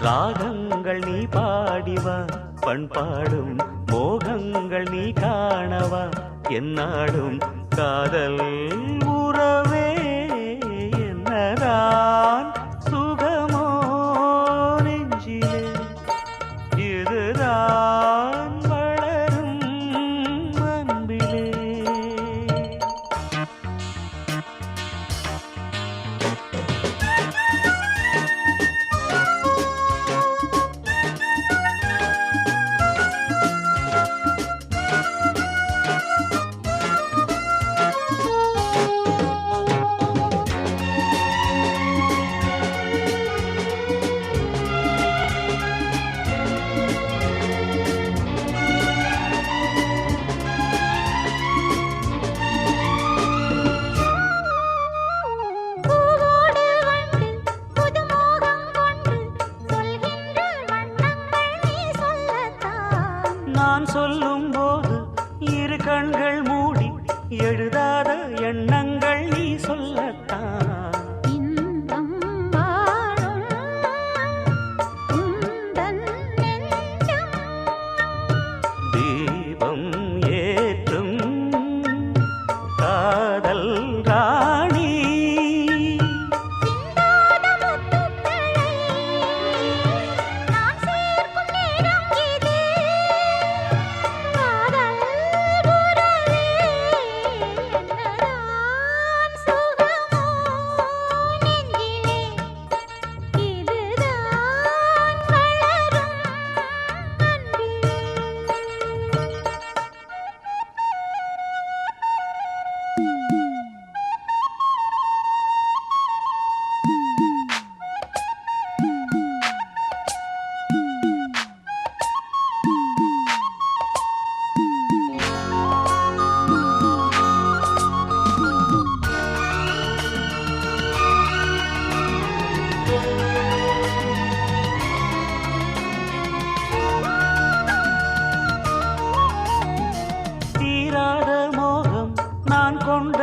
ராகங்கள் நீ பாடிவா, பண்பாடும் மோகங்கள் நீ காணவா, என்னாடும் காதல் உறவே என்னதான் சுகமோ நெஞ்சிலே, இதுதான் வளரும் அன்பிலே. நான் சொல்லும் போது இரு கண்கள் மூடி எழுதாத எண்ணங்கள் நீ சொல்லத்தான். இன்பம் வாழும் உந்தன் நெஞ்சம் தீபம் ஏற்றும் காதல் ராணி, சிந்தாத முத்துக்களை நான் சேர்க்கும் நேரம் இது. காதல் உறவே என்னதான் சுகமோ நெஞ்சிலே, இதுதான் வளரும் அன்பிலே. தீராத மோகம் நான் கொண்ட